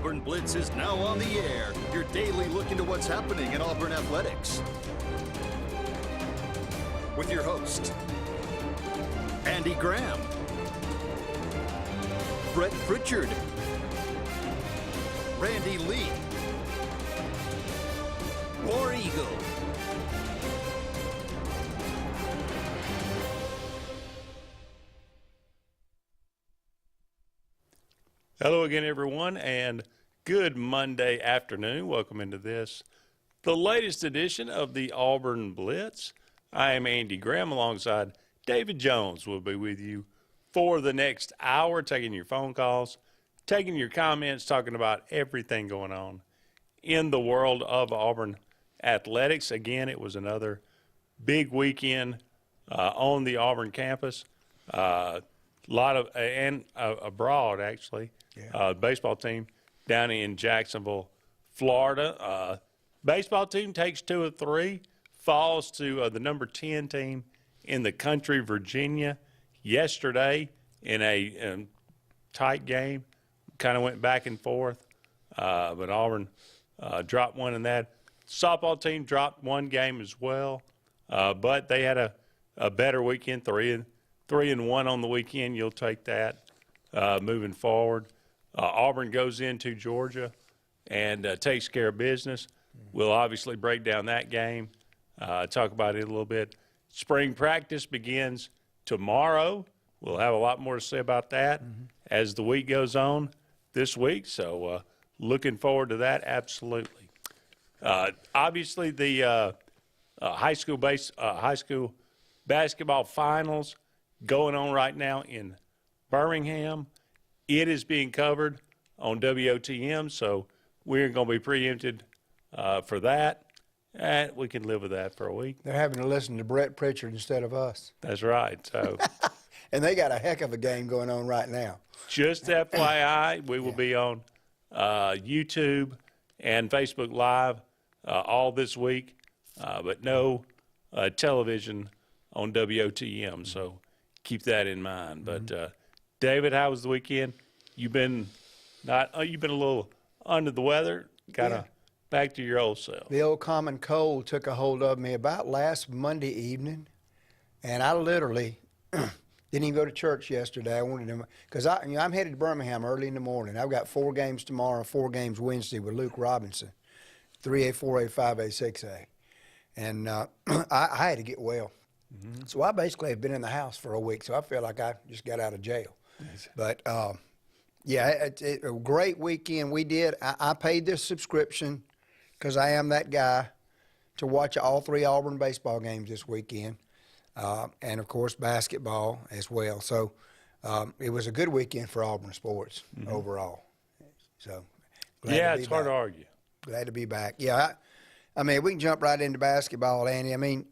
Auburn Blitz is now on the air. Your daily look into what's happening in Auburn athletics. With your host, Andy Graham, Brett Pritchard, Randy Lee, War Eagle. Hello again, everyone, and good Monday afternoon. Welcome into this, the latest edition of the Auburn Blitz. I am Andy Graham alongside David Jones. We'll be with you for the next hour, taking your phone calls, taking your comments, talking about everything going on in the world of Auburn athletics. Again, it was another big weekend on the Auburn campus. A lot of, and abroad, actually. Yeah. Baseball team down in Jacksonville, Florida. Baseball team takes 2 of 3, falls to the number 10 team in the country, Virginia, yesterday in a tight game. Kind of went back and forth, but Auburn dropped one in that. Softball team dropped one game as well, but they had a better weekend, 3-1 on the weekend. You'll take that moving forward. Auburn goes into Georgia and takes care of business. We'll obviously break down that game, talk about it a little bit. Spring practice begins tomorrow. We'll have a lot more to say about that as the week goes on this week. So looking forward to that, absolutely. Obviously, the high school basketball finals going on right now in Birmingham. It is being covered on WOTM, so we're going to be preempted for that. And we can live with that for a week. They're having to listen to Brett Pritchard instead of us. That's right. So, and they got a heck of a game going on right now. Just FYI, we will be on YouTube and Facebook Live all this week, but no television on WOTM, so keep that in mind. But David, how was the weekend? You've been you've been a little under the weather, kind of back to your old self. The old common cold took a hold of me about last Monday evening, and I literally didn't even go to church yesterday. I wanted to, because I'm headed to Birmingham early in the morning. I've got 4 games tomorrow, 4 games Wednesday with Luke Robinson, 3A, 4A, 5A, 6A. And I had to get well. So I basically have been in the house for a week, so I feel like I just got out of jail. But, yeah, it's a great weekend. We did. I paid this subscription because I am that guy to watch all 3 Auburn baseball games this weekend, and, of course, basketball as well. So it was a good weekend for Auburn sports overall. So glad it's hard to argue. Glad to be back. Yeah, I mean, we can jump right into basketball, Andy. I mean,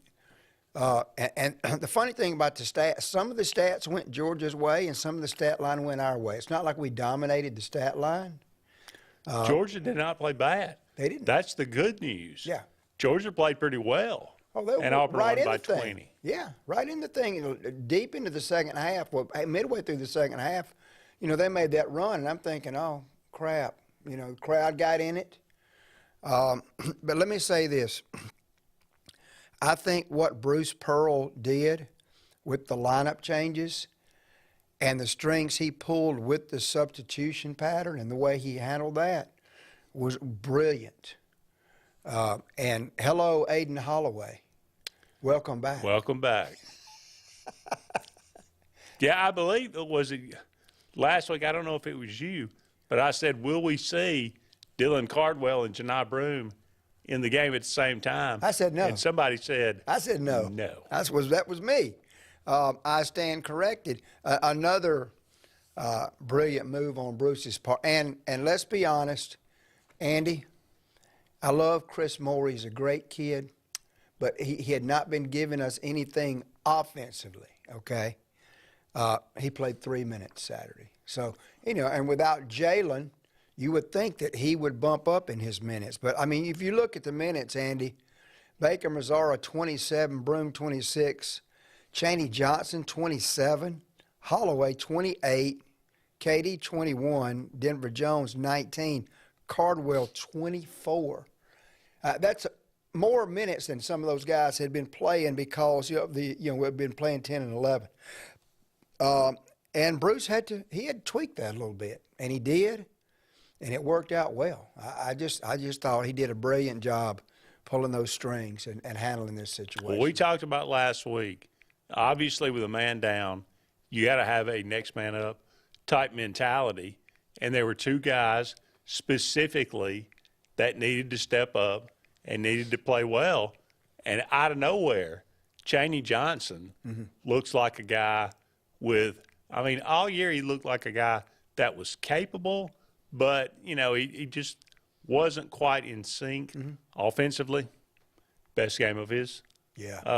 and the funny thing about the stats, some of the stats went Georgia's way and some of the stat line went our way. It's not like we dominated the stat line. Georgia did not play bad. They didn't. That's the good news. Yeah. Georgia played pretty well. Oh, they were and Auburn right won in by the thing. 20. Yeah, right in the thing. Deep into the second half, midway through the second half, they made that run, and I'm thinking, oh, crap. The crowd got in it. But let me say this. I think what Bruce Pearl did with the lineup changes and the strings he pulled with the substitution pattern and the way he handled that was brilliant. And hello, Aiden Holloway. Welcome back. Welcome back. Yeah, I believe it was last week. I don't know if it was you, but I said, will we see Dylan Cardwell and Janai Broome in the game at the same time? I said no. And somebody said I said no. No. That was me. I stand corrected. Another brilliant move on Bruce's part. And let's be honest, Andy, I love Chris Moore. He's a great kid, but he had not been giving us anything offensively, okay? He played 3 minutes Saturday. So, and without Jalen, you would think that he would bump up in his minutes. But, I mean, if you look at the minutes, Andy, Baker Mazzara, 27, Broome, 26, Chaney Johnson, 27, Holloway, 28, KD, 21, Denver Jones, 19, Cardwell 24. That's more minutes than some of those guys had been playing because we've been playing 10 and 11. And Bruce had to tweak that a little bit, and he did, and it worked out well. I just thought he did a brilliant job pulling those strings and handling this situation. Well, we talked about last week. Obviously, with a man down, you got to have a next man up type mentality, and there were two guys specifically that needed to step up and needed to play well. And out of nowhere, Chaney Johnson looks like a guy with – I mean, all year he looked like a guy that was capable, but, he just wasn't quite in sync offensively. Best game of his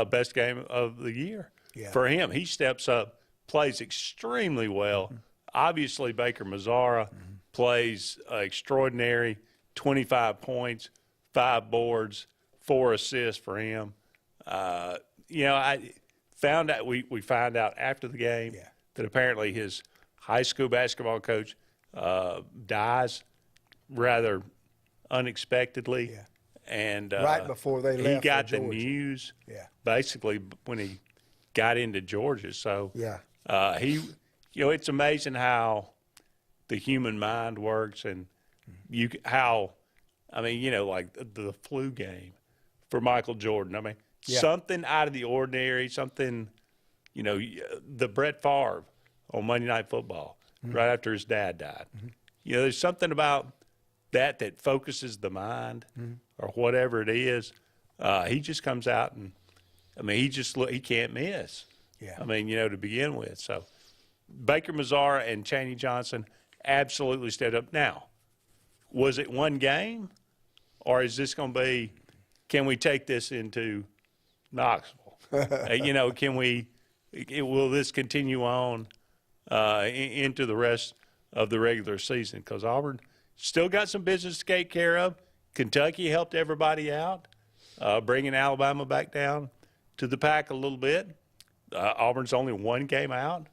best game of the year for him. He steps up, plays extremely well. Obviously, Baker Mazzara plays extraordinary, 25 points, 5 boards, 4 assists for him. I found out we found out after the game that apparently his high school basketball coach dies rather unexpectedly. Yeah. And right before they left, he got for the Georgia. news basically when he got into Georgia. So it's amazing how the human mind works, and like the flu game for Michael Jordan. I mean, something out of the ordinary, something, the Brett Favre on Monday Night Football right after his dad died. There's something about that focuses the mind or whatever it is. He just comes out and, he can't miss. Yeah. To begin with. So Baker Mazzara and Chaney Johnson absolutely stepped up. Now, was it one game, or is this going to be, can we take this into Knoxville? Will this continue on into the rest of the regular season? Because Auburn still got some business to take care of. Kentucky helped everybody out, bringing Alabama back down to the pack a little bit. Auburn's only one game out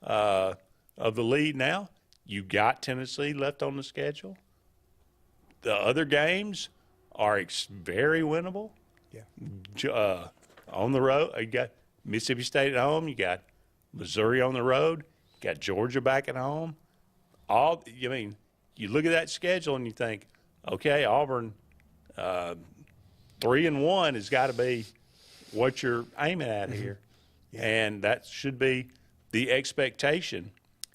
of the lead now. You got Tennessee left on the schedule. The other games are very winnable. Yeah. On the road, you got Mississippi State at home. You got Missouri on the road. You got Georgia back at home. You look at that schedule and you think, okay, Auburn, 3-1 has got to be what you're aiming at here. Yeah. And that should be the expectation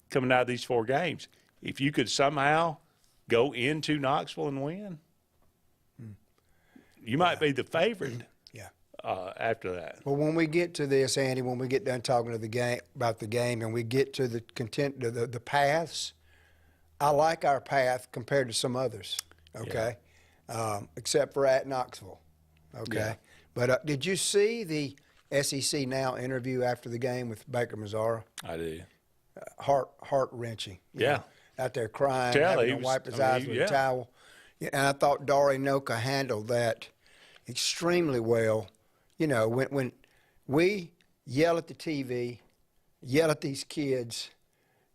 coming out of these 4 games. If you could somehow go into Knoxville and win, you might be the favorite. After that. Well, when we get to this, Andy, when we get done talking about the game, and we get to the paths, I like our path compared to some others. Okay, except for at Knoxville. Okay, but did you see the SEC Now interview after the game with Baker Mazzara? I do. Heart wrenching. Out there crying, having to wipe his eyes with a towel. Yeah, and I thought Dari Noka handled that extremely well. When we yell at the TV, yell at these kids,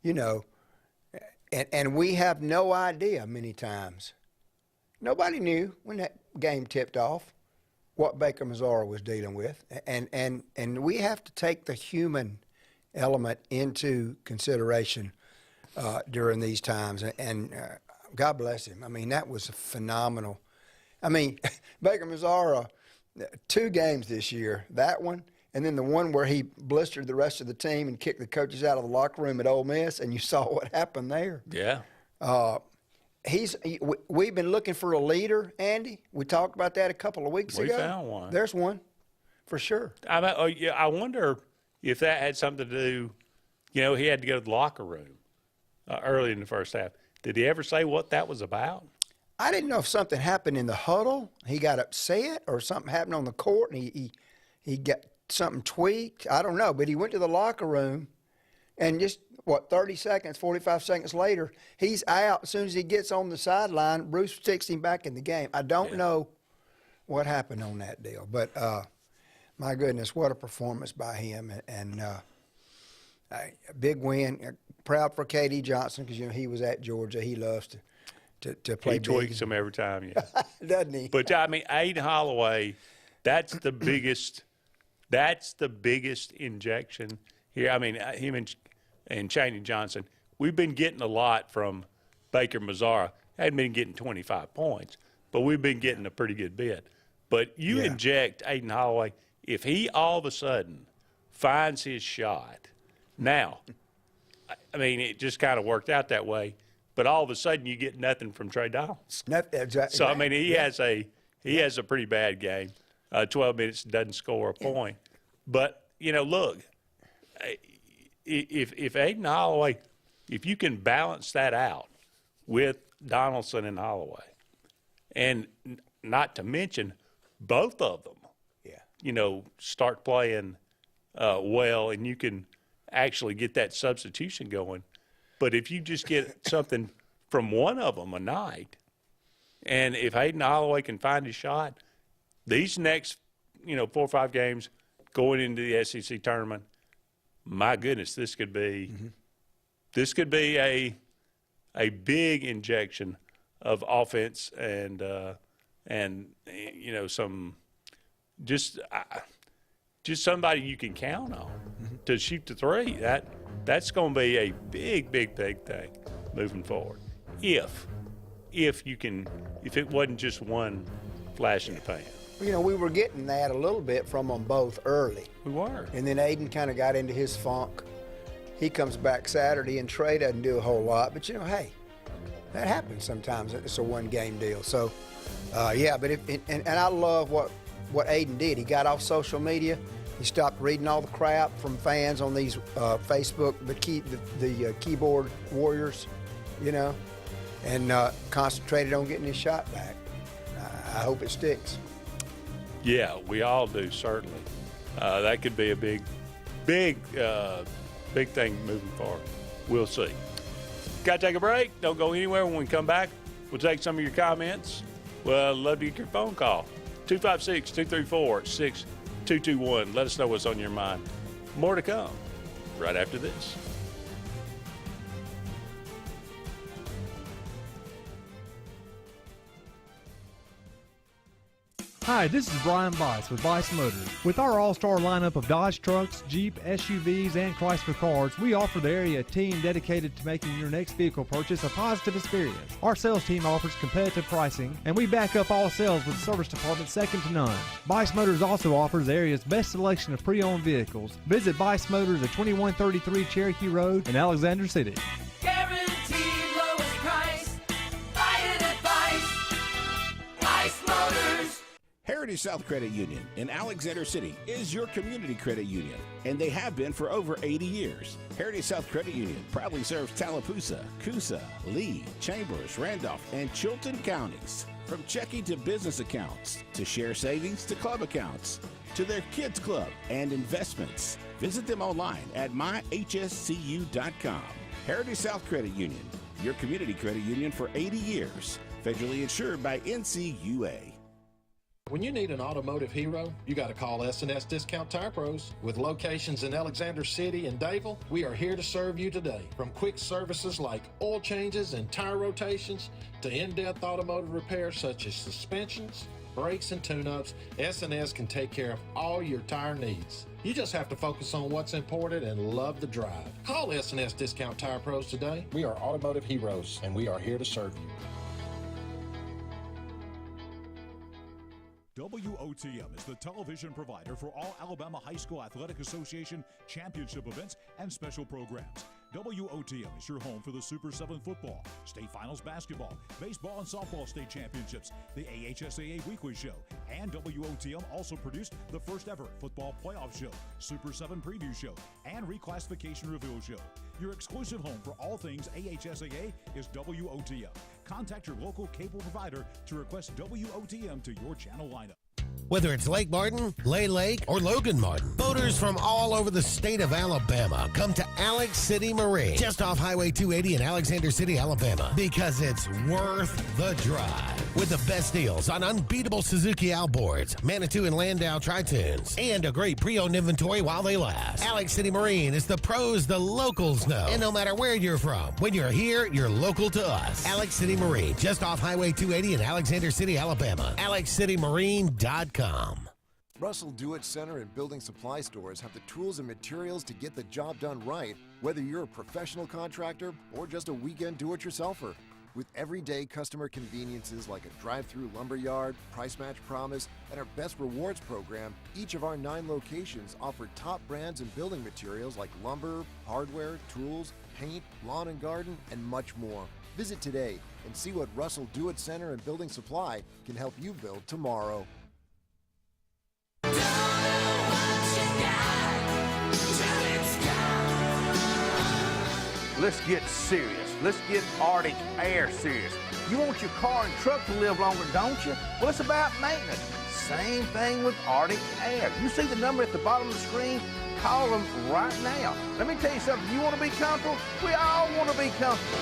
and we have no idea many times. Nobody knew when that game tipped off what Baker Mazzara was dealing with. And we have to take the human element into consideration during these times. And God bless him. That was phenomenal. Baker Mazzara, 2 games this year, that one, and then the one where he blistered the rest of the team and kicked the coaches out of the locker room at Ole Miss, and you saw what happened there. Yeah. We've been looking for a leader, Andy. We talked about that a couple of weeks ago. We found one. There's one, for sure. I wonder if that had something to do, he had to go to the locker room early in the first half. Did he ever say what that was about? I didn't know if something happened in the huddle. He got upset, or something happened on the court, and he got something tweaked. I don't know, but he went to the locker room, and just 30 seconds, 45 seconds later, he's out. As soon as he gets on the sideline, Bruce sticks him back in the game. I don't know what happened on that deal, but my goodness, what a performance by him, and a big win. Proud for KD Johnson because he was at Georgia. He loves to play He big. tweaks them every time, yeah. Doesn't he? But I mean, Aiden Holloway, that's the biggest injection here. I mean, him and Chaney Johnson, we've been getting a lot from Baker Mazzara. Hadn't been getting 25 points, but we've been getting a pretty good bit. But you inject Aiden Holloway, if he all of a sudden finds his shot, now, I mean, it just kind of worked out that way. But all of a sudden, you get nothing from Trey Downs. Exactly. So I mean, he has a pretty bad game. 12 minutes, doesn't score a point. But you know, look, if Aiden Holloway, if you can balance that out with Donaldson and Holloway, and not to mention both of them, you know, start playing well, and you can actually get that substitution going. But if you just get something from one of them a night, and if Hayden Holloway can find his shot, these next, 4 or 5 games going into the SEC tournament, my goodness, this could be a big injection of offense and some just somebody you can count on to shoot the three. That's going to be a big thing moving forward. If it wasn't just one flash in the pan. You know, we were getting that a little bit from them both early. We were. And then Aiden kind of got into his funk. He comes back Saturday, and Trey doesn't do a whole lot. But, hey, that happens sometimes. It's a one-game deal. So, but and I love what Aiden did. He got off social media. He stopped reading all the crap from fans on these Facebook, the keyboard warriors, and concentrated on getting his shot back. I hope it sticks. Yeah, we all do, certainly. That could be a big thing moving forward. We'll see. Got to take a break. Don't go anywhere. When we come back, we'll take some of your comments. Well, I'd love to get your phone call. 256-234-6221. Let us know what's on your mind. More to come right after this. Hi, this is Brian Bice with Bice Motors. With our all-star lineup of Dodge trucks, Jeep, SUVs, and Chrysler cars, we offer the area a team dedicated to making your next vehicle purchase a positive experience. Our sales team offers competitive pricing, and we back up all sales with a service department second to none. Bice Motors also offers the area's best selection of pre-owned vehicles. Visit Bice Motors at 2133 Cherokee Road in Alexander City. Guaranteed lowest price. Buy it at Bice Motors. Heritage South Credit Union in Alexander City is your community credit union, and they have been for over 80 years. Heritage South Credit Union proudly serves Tallapoosa, Coosa, Lee, Chambers, Randolph, and Chilton counties. From checking to business accounts, to share savings to club accounts, to their kids club and investments. Visit them online at myhscu.com. Heritage South Credit Union, your community credit union for 80 years. Federally insured by NCUA. When you need an automotive hero, you got to call S&S Discount Tire Pros. With locations in Alexander City and Dayville, we are here to serve you today. From quick services like oil changes and tire rotations to in-depth automotive repairs such as suspensions, brakes, and tune-ups, S&S can take care of all your tire needs. You just have to focus on what's important and love the drive. Call S&S Discount Tire Pros today. We are automotive heroes, and we are here to serve you. WOTM is the television provider for all Alabama High School Athletic Association championship events and special programs. WOTM is your home for the Super 7 football, state finals basketball, baseball and softball state championships, the AHSAA weekly show, and WOTM also produced the first ever football playoff show, Super 7 preview show, and reclassification reveal show. Your exclusive home for all things AHSAA is WOTM. Contact your local cable provider to request WOTM to your channel lineup. Whether it's Lake Martin, Lay Lake, or Logan Martin, boaters from all over the state of Alabama come to Alex City Marine, just off Highway 280 in Alexander City, Alabama, because it's worth the drive. With the best deals on unbeatable Suzuki outboards, Manitou and Landau Tritoons, and a great pre-owned inventory while they last. Alex City Marine is the pros the locals know. And no matter where you're from, when you're here, you're local to us. Alex City Marine, just off Highway 280 in Alexander City, Alabama. AlexCityMarine.com. Russell Do-It Center and building supply stores have the tools and materials to get the job done right, whether you're a professional contractor or just a weekend do-it-yourselfer. With everyday customer conveniences like a drive-through lumberyard, price match promise, and our best rewards program, each of our 9 locations offer top brands and building materials like lumber, hardware, tools, paint, lawn and garden, and much more. Visit today and see what Russell Do-It Center and Building Supply can help you build tomorrow. Let's get serious. Let's get Arctic Air serious. You want your car and truck to live longer, don't you? Well, it's about maintenance. Same thing with Arctic Air. You see the number at the bottom of the screen? Call them right now. Let me tell you something. You want to be comfortable? We all want to be comfortable.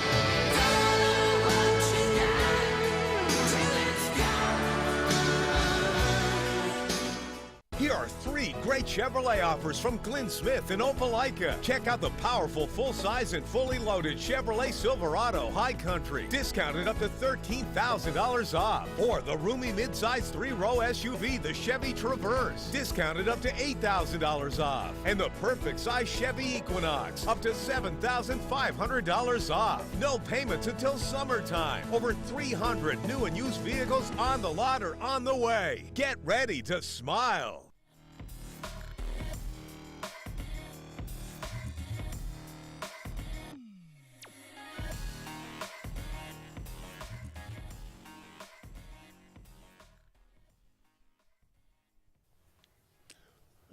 Here are 3 great Chevrolet offers from Glenn Smith in Opelika. Check out the powerful full-size and fully loaded Chevrolet Silverado High Country, discounted up to $13,000 off. Or the roomy midsize 3-row SUV, the Chevy Traverse, discounted up to $8,000 off. And the perfect size Chevy Equinox, up to $7,500 off. No payments until summertime. Over 300 new and used vehicles on the lot or on the way. Get ready to smile.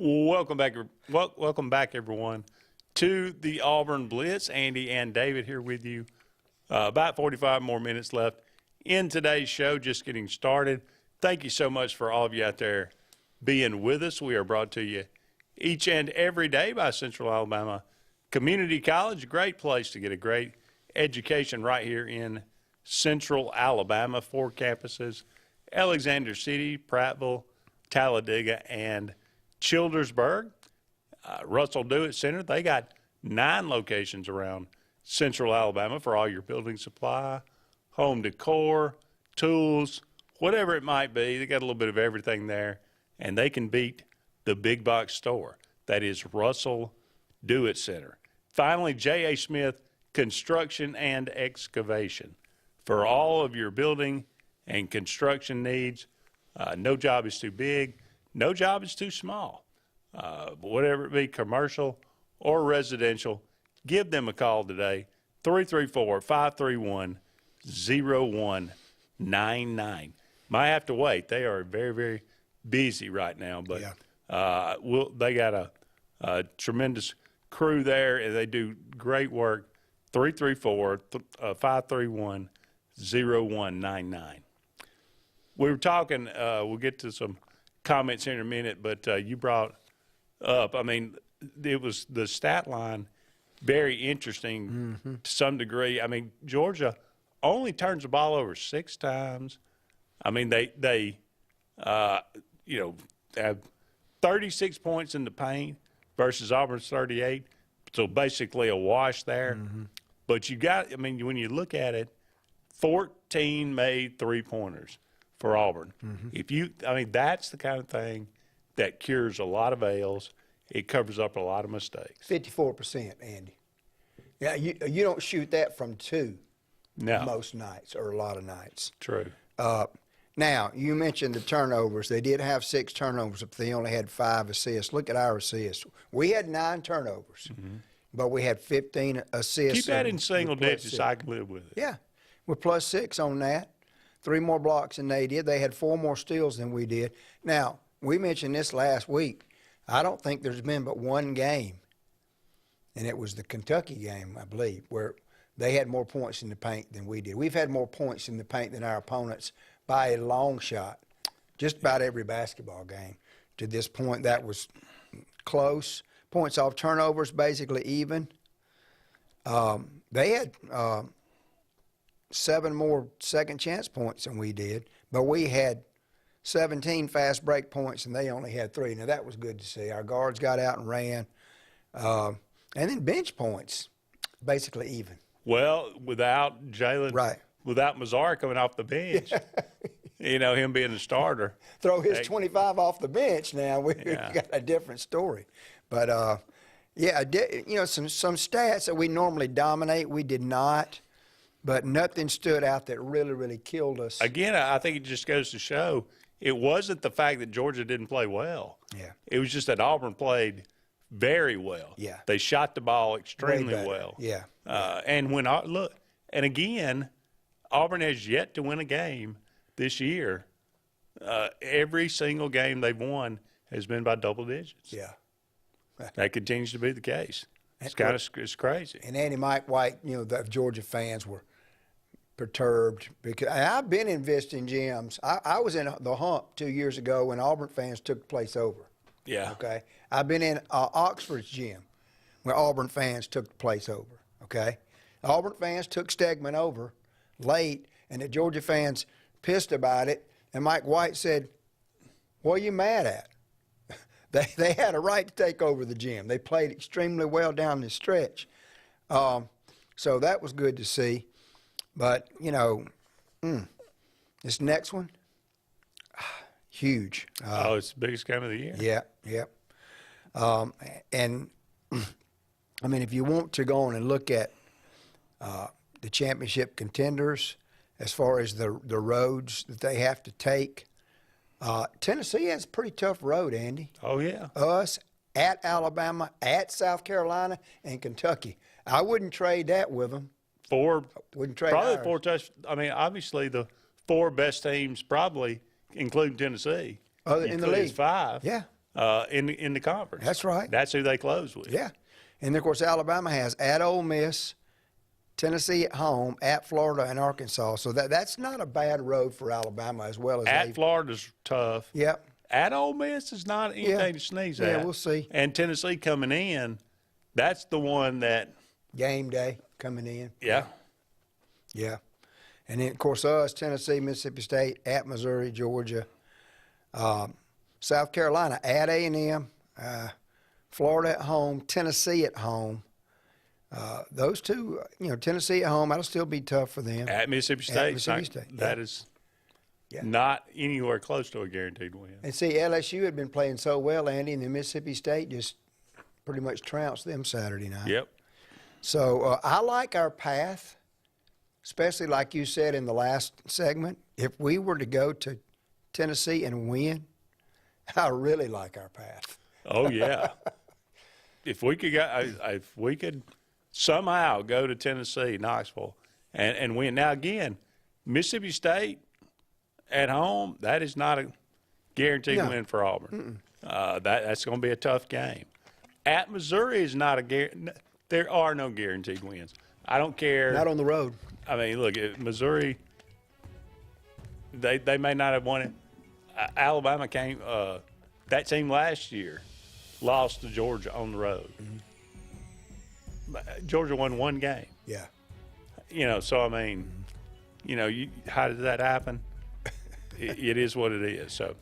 Welcome back, everyone, to the Auburn Blitz. Andy and David here with you. About 45 more minutes left in today's show, just getting started. Thank you so much for all of you out there being with us. We are brought to you each and every day by Central Alabama Community College, a great place to get a great education right here in Central Alabama. 4 campuses: Alexander City, Prattville, Talladega, and Childersburg. Russell Do-It Center, they got 9 locations around Central Alabama for all your building supply, home decor, tools, whatever it might be. They got a little bit of everything there, and they can beat the big box store. That is Russell Do-It Center. Finally, J.A. Smith Construction and Excavation. For all of your building and construction needs, no job is too big. No job is too small. Whatever it be, commercial or residential, give them a call today, 334-531-0199. Might have to wait. They are very, very busy right now, but they got a tremendous crew there, and they do great work. 334-531-0199. We were talking, we'll get to some comments here in a minute, but you brought up, I mean, it was the stat line, very interesting to some degree. I mean, Georgia only turns the ball over 6 times. I mean, they have 36 points in the paint versus Auburn's 38, so basically a wash there. But you got, I mean, when you look at it, 14 made 3-pointers for Auburn. I mean, that's the kind of thing that cures a lot of ails. It covers up a lot of mistakes. 54%, Andy. Yeah, you don't shoot that from 2 most nights, or a lot of nights. True. Now, you mentioned the turnovers. They did have 6 turnovers, but they only had 5 assists. Look at our assists. We had 9 turnovers, but we had 15 assists. Keep that in single digits. I can live with it. Yeah, we're +6 on that. 3 more blocks than they did. They had 4 more steals than we did. Now, we mentioned this last week. I don't think there's been but 1 game, and it was the Kentucky game, I believe, where they had more points in the paint than we did. We've had more points in the paint than our opponents by a long shot. just about every basketball game to this point. That was close. Points off turnovers, basically even. They had 7 more second chance points than we did, but we had 17 fast break points, and they only had 3. Now, that was good to see. Our guards got out and ran. And then bench points, basically even. Well, without Jalen, right, without Mazzar coming off the bench, him being the starter. Throw his 25 off the bench now, we got a different story. But, some stats that we normally dominate, we did not. But nothing stood out that really, really killed us. Again, I think it just goes to show it wasn't the fact that Georgia didn't play well. Yeah. It was just that Auburn played very well. Yeah. They shot the ball extremely well. Yeah. And and again, Auburn has yet to win a game this year. Every single game they've won has been by double digits. Yeah. That continues to be the case. It's crazy. And Andy, Mike White, the Georgia fans were perturbed because I've been in visiting gyms. I was in the Hump 2 years ago when Auburn fans took the place over. Yeah. Okay. I've been in Oxford's gym where Auburn fans took the place over. Okay. Auburn fans took Stegman over late, and the Georgia fans pissed about it. And Mike White said, "What are you mad at?" They had a right to take over the gym. They played extremely well down the stretch. So that was good to see. But, this next one, huge. It's the biggest game of the year. Yeah. And, if you want to go on and look at the championship contenders as far as the roads that they have to take, Tennessee has a pretty tough road, Andy. Oh, yeah. Us, at Alabama, at South Carolina, and Kentucky. I wouldn't trade that with them. Wouldn't trade ours. Obviously the 4 best teams probably, including Tennessee, in the league. 5. Yeah. In the conference. That's right. That's who they close with. Yeah. And, of course, Alabama has at Ole Miss, Tennessee at home, at Florida and Arkansas. So that's not a bad road for Alabama as well as at Florida's tough. Yep. At Ole Miss is not anything to sneeze at. Yeah, we'll see. And Tennessee coming in, that's the one that game day coming in. Yeah. Yeah. And then, of course, us, Tennessee, Mississippi State, at Missouri, Georgia, South Carolina, at A&M, Florida at home, Tennessee at home. Those two, Tennessee at home, that'll still be tough for them. At Mississippi State. That yeah. is not anywhere close to a guaranteed win. And see, LSU had been playing so well, Andy, and then Mississippi State just pretty much trounced them Saturday night. Yep. So I like our path, especially like you said in the last segment. If we were to go to Tennessee and win, I really like our path. Oh, yeah. If we could somehow go to Tennessee, Knoxville, and win. Now, again, Mississippi State at home, that is not a guaranteed win for Auburn. That's going to be a tough game. At Missouri is not a guarantee. There are no guaranteed wins. I don't care. Not on the road. Look, Missouri, they may not have won it. Alabama came, that team last year lost to Georgia on the road. Mm-hmm. Georgia won 1 game. Yeah. How did that happen? It is what it is. So,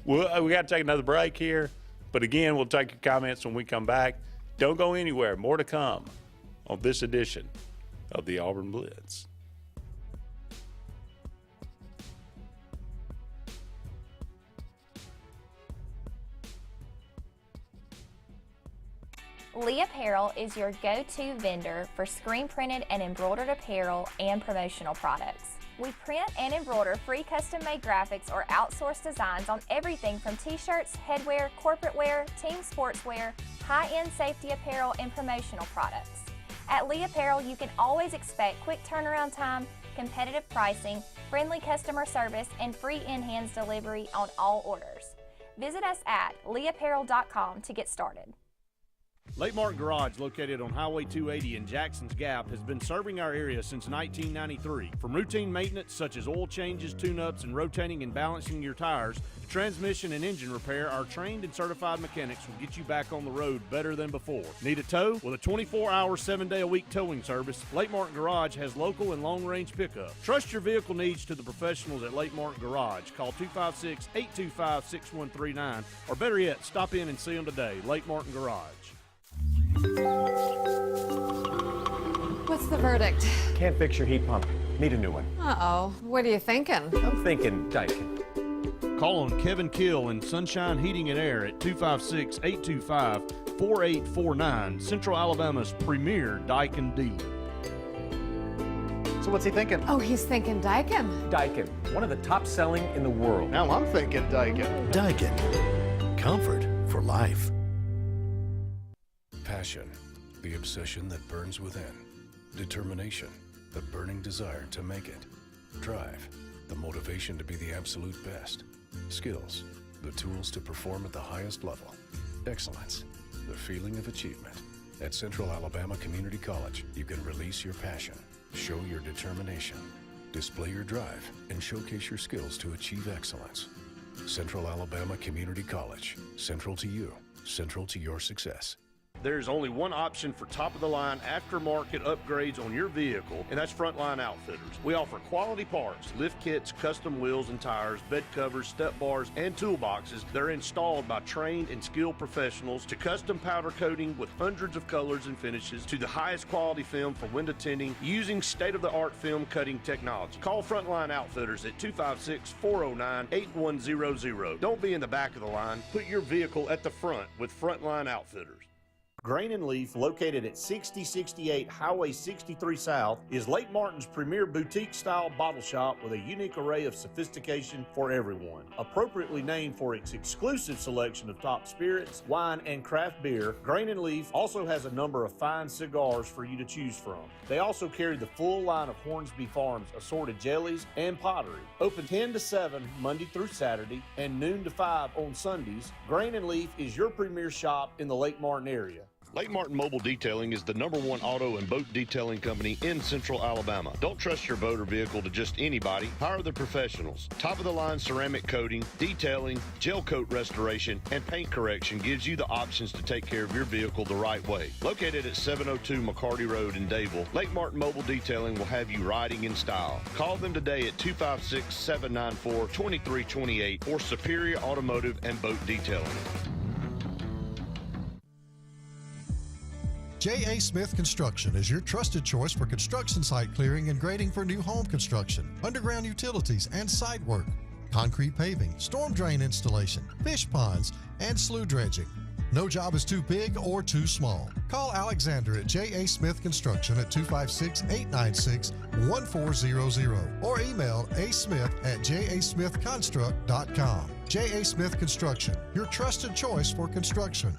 we got to take another break here. But again, we'll take your comments when we come back. Don't go anywhere. More to come on this edition of the Auburn Blitz. Lee Apparel is your go-to vendor for screen-printed and embroidered apparel and promotional products. We print and embroider free custom-made graphics or outsourced designs on everything from t-shirts, headwear, corporate wear, team sportswear, high-end safety apparel, and promotional products. At Lee Apparel, you can always expect quick turnaround time, competitive pricing, friendly customer service, and free in-hands delivery on all orders. Visit us at leeapparel.com to get started. Lake Martin Garage, located on Highway 280 in Jackson's Gap, has been serving our area since 1993. From routine maintenance such as oil changes, tune-ups, and rotating and balancing your tires, to transmission and engine repair, our trained and certified mechanics will get you back on the road better than before. Need a tow? With a 24-hour, 7-day-a-week towing service, Lake Martin Garage has local and long-range pickup. Trust your vehicle needs to the professionals at Lake Martin Garage. Call 256-825-6139, or better yet, stop in and see them today. Lake Martin Garage. What's the verdict? Can't fix your heat pump. Need a new one. Uh-oh. What are you thinking? I'm thinking Daikin. Call on Kevin Kill in Sunshine Heating and Air at 256-825-4849, Central Alabama's premier Daikin dealer. So what's he thinking? Oh, he's thinking Daikin. Daikin, one of the top selling in the world. Now I'm thinking Daikin. Daikin. Comfort for life. Passion, the obsession that burns within. Determination, the burning desire to make it. Drive, the motivation to be the absolute best. Skills, the tools to perform at the highest level. Excellence, the feeling of achievement. At Central Alabama Community College, you can release your passion, show your determination, display your drive, and showcase your skills to achieve excellence. Central Alabama Community College, central to you, central to your success. There's only one option for top-of-the-line aftermarket upgrades on your vehicle, and that's Frontline Outfitters. We offer quality parts, lift kits, custom wheels and tires, bed covers, step bars, and toolboxes. They're installed by trained and skilled professionals, to custom powder coating with hundreds of colors and finishes, to the highest quality film for window tinting using state-of-the-art film cutting technology. Call Frontline Outfitters at 256-409-8100. Don't be in the back of the line. Put your vehicle at the front with Frontline Outfitters. Grain and Leaf, located at 6068 Highway 63 South, is Lake Martin's premier boutique-style bottle shop with a unique array of sophistication for everyone. Appropriately named for its exclusive selection of top spirits, wine, and craft beer, Grain and Leaf also has a number of fine cigars for you to choose from. They also carry the full line of Hornsby Farms assorted jellies and pottery. Open 10 to 7 Monday through Saturday and noon to 5 on Sundays, Grain and Leaf is your premier shop in the Lake Martin area. Lake Martin Mobile Detailing is the #1 auto and boat detailing company in Central Alabama. Don't trust your boat or vehicle to just anybody. Hire the professionals. Top-of-the-line ceramic coating, detailing, gel coat restoration, and paint correction gives you the options to take care of your vehicle the right way. Located at 702 McCarty Road in Dadeville, Lake Martin Mobile Detailing will have you riding in style. Call them today at 256-794-2328 for Superior Automotive and Boat Detailing. J.A. Smith Construction is your trusted choice for construction site clearing and grading for new home construction, underground utilities and site work, concrete paving, storm drain installation, fish ponds, and slough dredging. No job is too big or too small. Call Alexander at J.A. Smith Construction at 256-896-1400 or email asmith@jasmithconstruct.com. J.A. Smith Construction, your trusted choice for construction.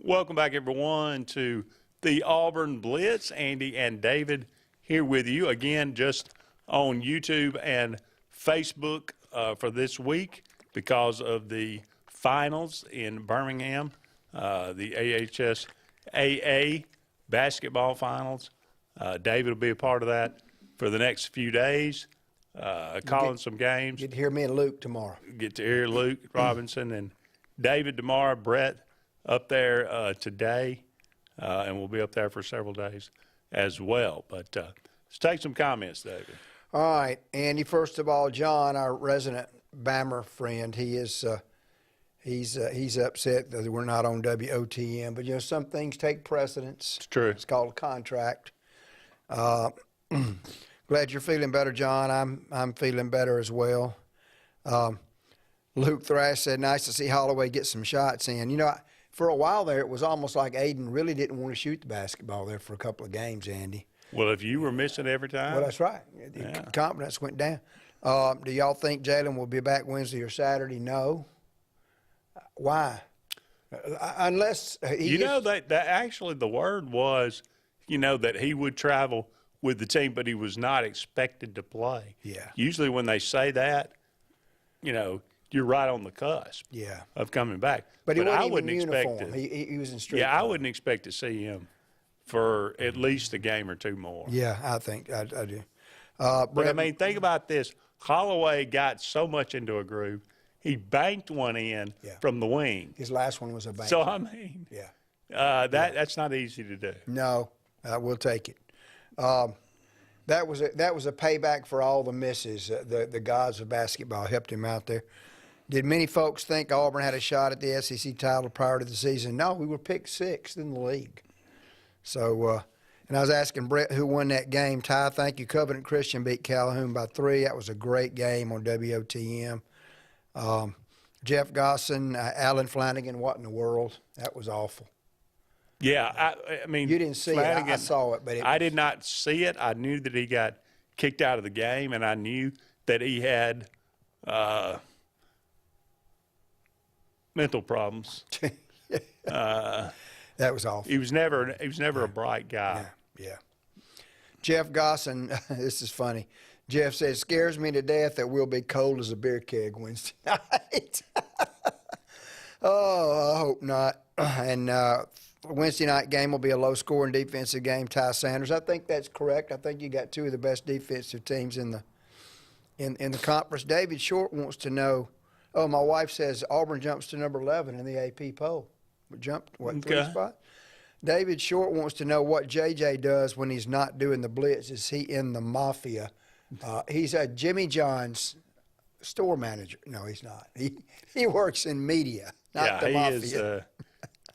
Welcome back, everyone, to the Auburn Blitz. Andy and David here with you again, just on YouTube and Facebook for this week because of the finals in Birmingham, the AHSAA basketball finals. David will be a part of that for the next few days, calling some games. Get to hear me and Luke tomorrow. Get to hear Luke Robinson and David tomorrow, Brett up there today, and we'll be up there for several days as well. But let's take some comments, David. All right, Andy. First of all, John, our resident Bammer friend, he's upset that we're not on WOTM. But you know, some things take precedence. It's true. It's called a contract. Glad you're feeling better, John. I'm feeling better as well. Luke Thrash said, "Nice to see Holloway get some shots in." You know, for a while there, it was almost like Aiden really didn't want to shoot the basketball there for a couple of games, Andy. Well, if you were missing every time. Well, that's right. The confidence went down. Do y'all think Jalen will be back Wednesday or Saturday? No. Why? Unless that actually the word was, that he would travel with the team, but he was not expected to play. Yeah. Usually when they say that, you're right on the cusp. Yeah. Of coming back. But he I wasn't wouldn't even in expect uniform. to. He was in street. Yeah, I wouldn't expect to see him for at least a game or two more. Yeah, I think I do. But I mean, think about this. Holloway got so much into a groove, he banked one in from the wing. His last one was a bank. So I mean, that's not easy to do. No, we'll take it. That was a payback for all the misses. The gods of basketball helped him out there. Did many folks think Auburn had a shot at the SEC title prior to the season? No, we were picked 6th in the league. So, and I was asking Brett who won that game. Ty, thank you. Covenant Christian beat Calhoun by 3. That was a great game on WOTM. Jeff Gosson, Alan Flanagan, what in the world? That was awful. Yeah, I mean, you didn't see it. I saw it, but I did not see it. I knew that he got kicked out of the game, and I knew that he had mental problems. That was awful. He was never a bright guy. Yeah. Jeff Gosson, this is funny. Jeff says, scares me to death that we'll be cold as a beer keg Wednesday night. Oh, I hope not. And Wednesday night game will be a low-scoring defensive game. Ty Sanders, I think that's correct. I think you got 2 of the best defensive teams in the conference. David Short wants to know. Oh, my wife says Auburn jumps to number 11 in the AP poll. We jumped 3 spots. David Short wants to know what JJ does when he's not doing the blitz. Is he in the mafia? He's a Jimmy John's store manager. No, he's not. He works in media, not the mafia.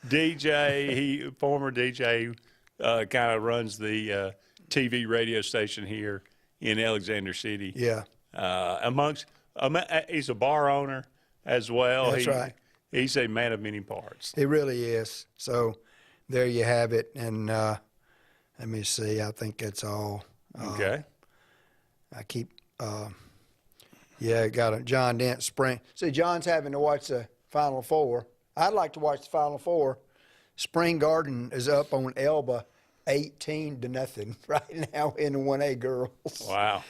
He is DJ. Former DJ, kind of runs the TV radio station here in Alexander City. Yeah. He's a bar owner as well. That's right. He's a man of many parts. He really is. So there you have it. And let me see. I think that's all. Okay. I keep, got a John Dent Spring. See, John's having to watch the Final Four. I'd like to watch the Final Four. Spring Garden is up on Elba 18-0 right now in the 1A girls. Wow.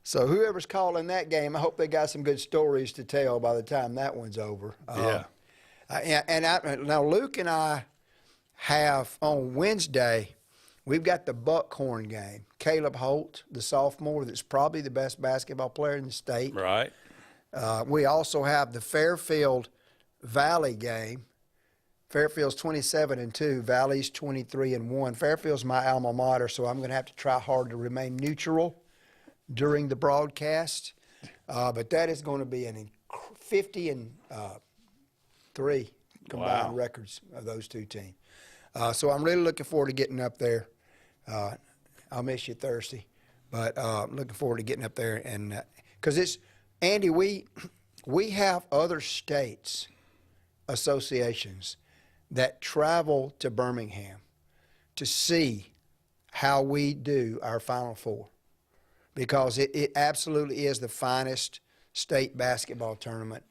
So whoever's calling that game, I hope they got some good stories to tell by the time that one's over. Yeah. Now Luke and I have on Wednesday, we've got the Buckhorn game. Caleb Holt, the sophomore, that's probably the best basketball player in the state. Right. We also have the Fairfield Valley game. Fairfield's 27-2, Valley's 23-1. Fairfield's my alma mater, so I'm going to have to try hard to remain neutral during the broadcast. But that is going to be 50-3 combined records of those two teams. So I'm really looking forward to getting up there. I'll miss you Thursday, but looking forward to getting up there. And because it's, Andy, we have other states associations that travel to Birmingham to see how we do our Final Four, because it absolutely is the finest state basketball tournament.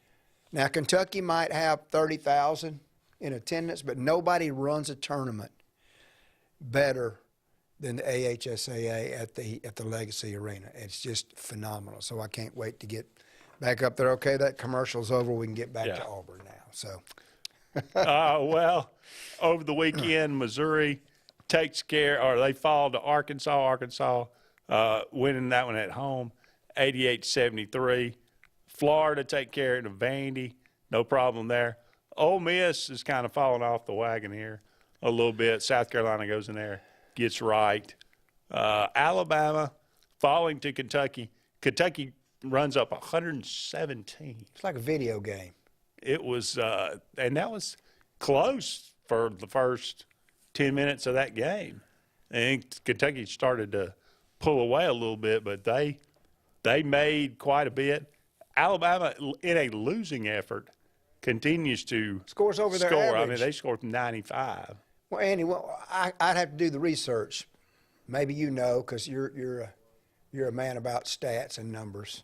Now, Kentucky might have 30,000 in attendance, but nobody runs a tournament better than the AHSAA at the Legacy Arena. It's just phenomenal. So I can't wait to get back up there. Okay, that commercial's over. We can get back to Auburn now. So. Well, over the weekend, Missouri takes care, or they fall to Arkansas. Arkansas winning that one at home, 88-73. Florida take care of Vandy, no problem there. Ole Miss is kind of falling off the wagon here a little bit. South Carolina goes in there, gets right. Alabama falling to Kentucky. Kentucky runs up 117. It's like a video game. It was, and that was close for the first 10 minutes of that game. And Kentucky started to pull away a little bit, but they made quite a bit. Alabama, in a losing effort, continues to scores over their average. I mean, they scored 95. Well, Andy, I'd have to do the research. Maybe you know, because you're a man about stats and numbers.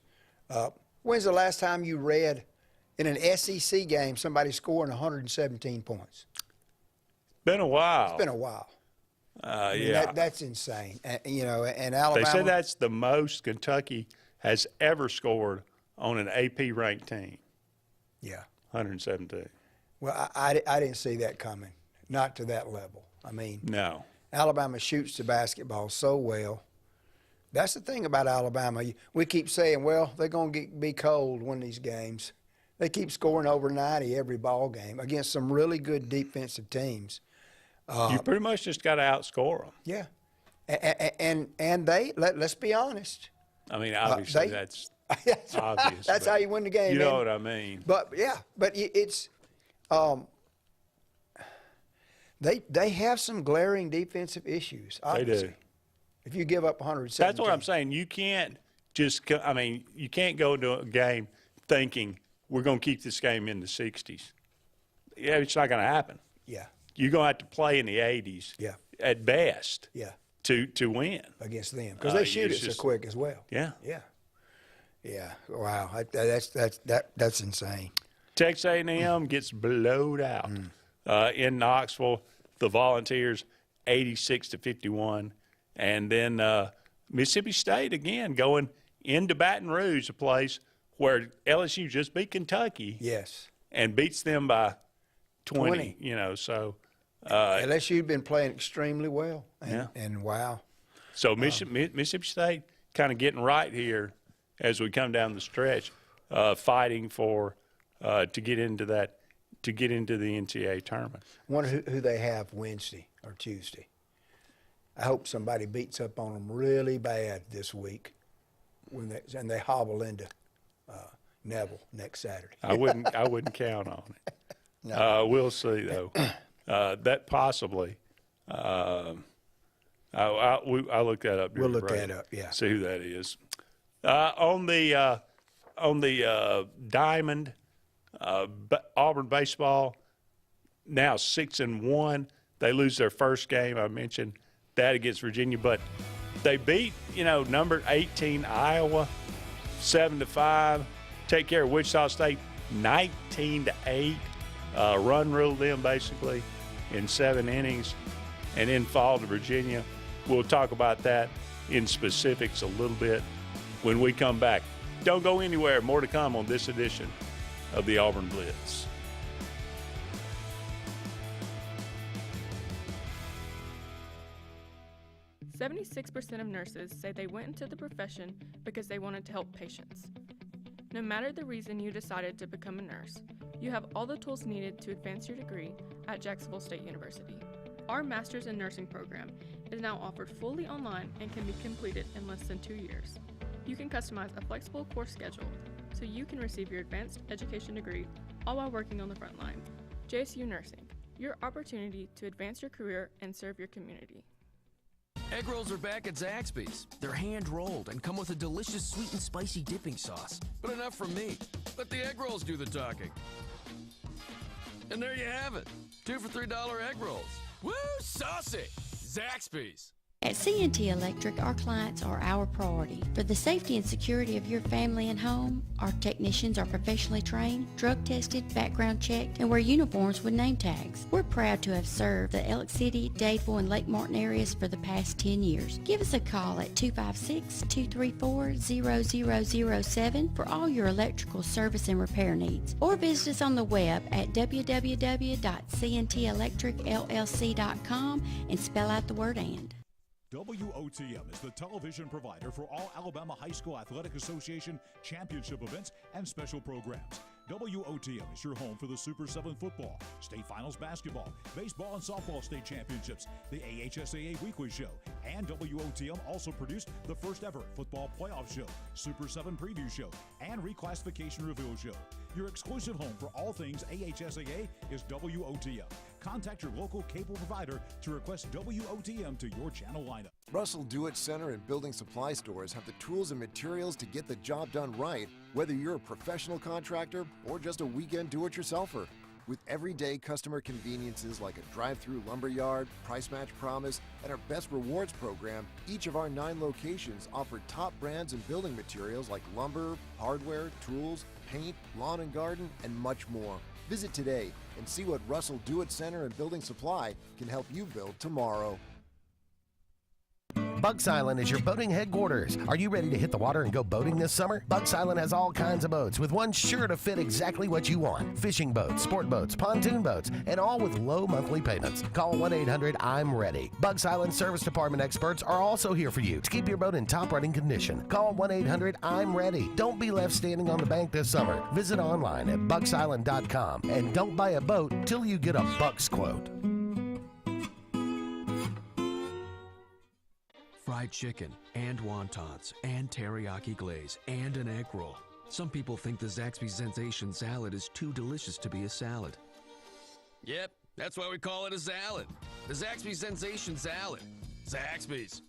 When's the last time you read in an SEC game, somebody scoring 117 points. Been a while. It's been a while. I mean, Yeah. that's insane. And Alabama. They said that's the most Kentucky has ever scored on an AP-ranked team. Yeah. 117. Well, I didn't see that coming. Not to that level. I mean. No. Alabama shoots the basketball so well. That's the thing about Alabama. We keep saying, well, they're going to be cold one of these games. They keep scoring over 90 every ball game against some really good defensive teams. You pretty much just got to outscore them. Yeah. And they, let's be honest. I mean, obviously, that's obvious. That's how you win the game. You know what I mean. But, yeah, but it's they have some glaring defensive issues, obviously. They do. If you give up 117. That's what I'm saying. You can't you can't go to a game thinking we're going to keep this game in the 60s. Yeah, it's not going to happen. Yeah. You're going to have to play in the 80s at best to win. Against them. Because they shoot it so quick as well. Yeah. Yeah. Yeah. Wow. That's insane. Texas A&M gets blowed out in Knoxville. The Volunteers 86-51. And then Mississippi State, again, going into Baton Rouge, a place where LSU just beat Kentucky. Yes. And beats them by 20. You know, so. LSU's been playing extremely well. And wow. So Mississippi State kind of getting right here as we come down the stretch, fighting for to get into the NCAA tournament. Wonder who they have Wednesday or Tuesday. I hope somebody beats up on them really bad this week, and they hobble into Neville next Saturday. I wouldn't count on it. No. We'll see though. That possibly. I'll look that up. We'll look that up. Yeah. See who that is. On the diamond, Auburn baseball now 6-1. They lose their first game. I mentioned that against Virginia, but they beat number 18 Iowa 7-5. Take care of Wichita State 19-8. Run ruled them basically in 7 innings, and then fall to Virginia. We'll talk about that in specifics a little bit when we come back. Don't go anywhere. More to come on this edition of the Auburn Blitz. 76% of nurses say they went into the profession because they wanted to help patients. No matter the reason you decided to become a nurse, you have all the tools needed to advance your degree at Jacksonville State University. Our Master's in Nursing program is now offered fully online and can be completed in less than 2 years. You can customize a flexible course schedule so you can receive your advanced education degree all while working on the front line. JSU Nursing, your opportunity to advance your career and serve your community. Egg rolls are back at Zaxby's. They're hand-rolled and come with a delicious sweet and spicy dipping sauce. But enough from me. Let the egg rolls do the talking. And there you have it. 2 for $3 egg rolls. Woo, saucy! Zaxby's. At C&T Electric, our clients are our priority. For the safety and security of your family and home, our technicians are professionally trained, drug tested, background checked, and wear uniforms with name tags. We're proud to have served the Elk City, Dadeville, and Lake Martin areas for the past 10 years. Give us a call at 256-234-0007 for all your electrical service and repair needs, or visit us on the web at www.cntelectricllc.com and spell out the word "and." WOTM is the television provider for all Alabama High School Athletic Association championship events and special programs. WOTM is your home for the Super 7 football, state finals basketball, baseball and softball state championships, the AHSAA weekly show, and WOTM also produced the first ever football playoff show, Super 7 preview show, and reclassification reveal show. Your exclusive home for all things AHSAA is WOTM. Contact your local cable provider to request WOTM to your channel lineup. Russell Do-It Center and building supply stores have the tools and materials to get the job done right, whether you're a professional contractor or just a weekend do-it-yourselfer. With everyday customer conveniences like a drive-through lumberyard, price match promise, and our best rewards program, each of our 9 locations offer top brands and building materials like lumber, hardware, tools, paint, lawn and garden, and much more. Visit today and see what Russell Do-It Center and Building Supply can help you build tomorrow. Bugs Island is your boating headquarters. Are you ready to hit the water and go boating this summer? Bugs Island has all kinds of boats, with one sure to fit exactly what you want. Fishing boats, sport boats, pontoon boats, and all with low monthly payments. Call 1-800-I'm-READY. Bugs Island Service Department experts are also here for you to keep your boat in top running condition. Call 1-800-I'm-READY. Don't be left standing on the bank this summer. Visit online at bugsisland.com and don't buy a boat till you get a Bucks quote. Fried chicken, and wontons, and teriyaki glaze, and an egg roll. Some people think the Zaxby's Sensation salad is too delicious to be a salad. Yep, that's why we call it a salad. The Zaxby's Sensation salad. Zaxby's.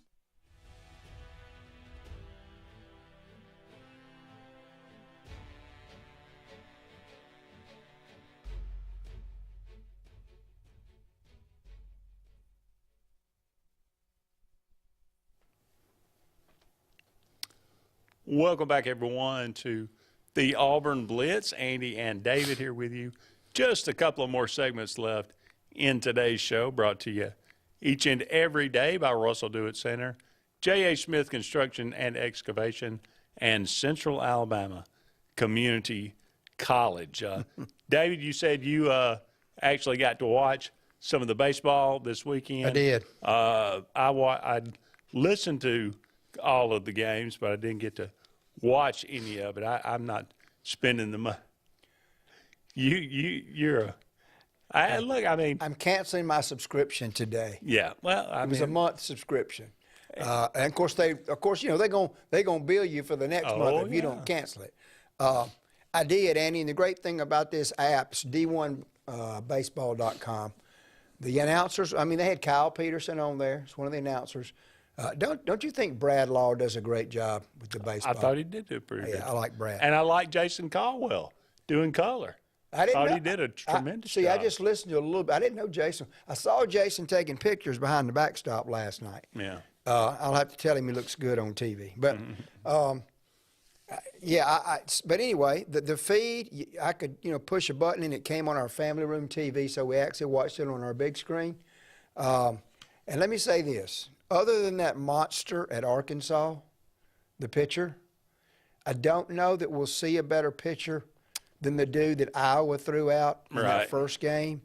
Welcome back, everyone, to the Auburn Blitz. Andy and David here with you. Just a couple of more segments left in today's show, brought to you each and every day by Russell Do-It Center, J.A. Smith Construction and Excavation, and Central Alabama Community College. David, you said you actually got to watch some of the baseball this weekend. I did. I listened to all of the games, but I didn't get to watch any of it. I'm not spending the money. I'm canceling my subscription today. Yeah, well, it was a month subscription, and of course they're gonna bill you for the next month if you don't cancel it. I did, Andy, and the great thing about this app is D1baseball.com. The announcers, I mean, they had Kyle Peterson on there. It's one of the announcers. Don't you think Brad Law does a great job with the baseball? I thought he did do a pretty good. Yeah, I like Brad. And I like Jason Caldwell doing color. I thought he did a tremendous job. I just listened to a little bit. I didn't know Jason. I saw Jason taking pictures behind the backstop last night. Yeah. I'll have to tell him he looks good on TV. But, but anyway, the feed, I could, push a button and it came on our family room TV, so we actually watched it on our big screen. And let me say this. Other than that monster at Arkansas, the pitcher, I don't know that we'll see a better pitcher than the dude that Iowa threw out in that first game.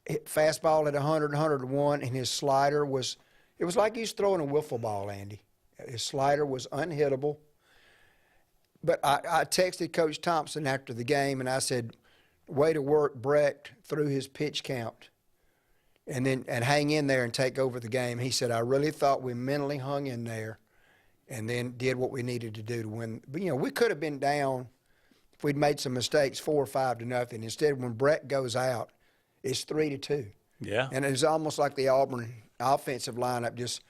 Fastball at 100, 101, and his slider it was like he was throwing a wiffle ball, Andy. His slider was unhittable. But I texted Coach Thompson after the game, and I said, way to work, Brett, through his pitch count. And hang in there and take over the game. He said, I really thought we mentally hung in there and then did what we needed to do to win. But, we could have been down if we'd made some mistakes 4 or 5-0. Instead, when Brett goes out, it's 3-2. Yeah. And it's almost like the Auburn offensive lineup just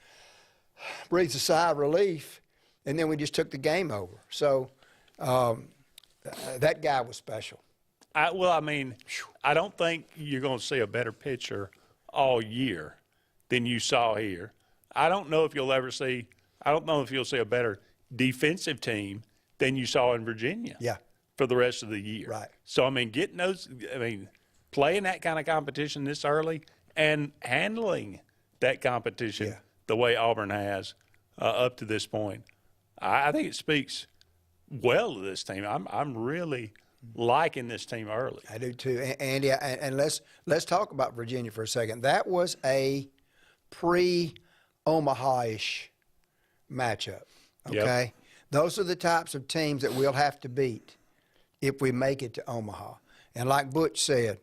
breathes a sigh of relief, and then we just took the game over. So that guy was special. I don't think you're going to see a better pitcher all year than you saw here. I don't know if you'll see a better defensive team than you saw in Virginia. Yeah. For the rest of the year. Right. So playing that kind of competition this early and handling that competition the way Auburn has up to this point, I think it speaks well to this team. I'm really liking this team early. I do too, Andy. And let's talk about Virginia for a second. That was a pre-Omaha-ish matchup. Okay, Yep. Those are the types of teams that we'll have to beat if we make it to Omaha. And like Butch said,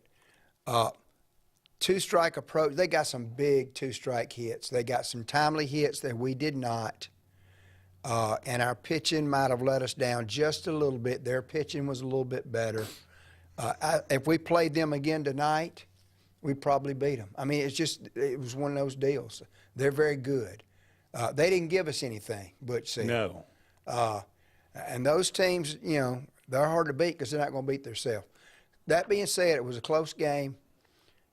two-strike approach. They got some big two-strike hits. They got some timely hits that we did not. And our pitching might have let us down just a little bit. Their pitching was a little bit better. If we played them again tonight, we'd probably beat them. I mean, it was one of those deals. They're very good. They didn't give us anything, Butch said. No. And those teams, they're hard to beat because they're not going to beat themselves. That being said, it was a close game.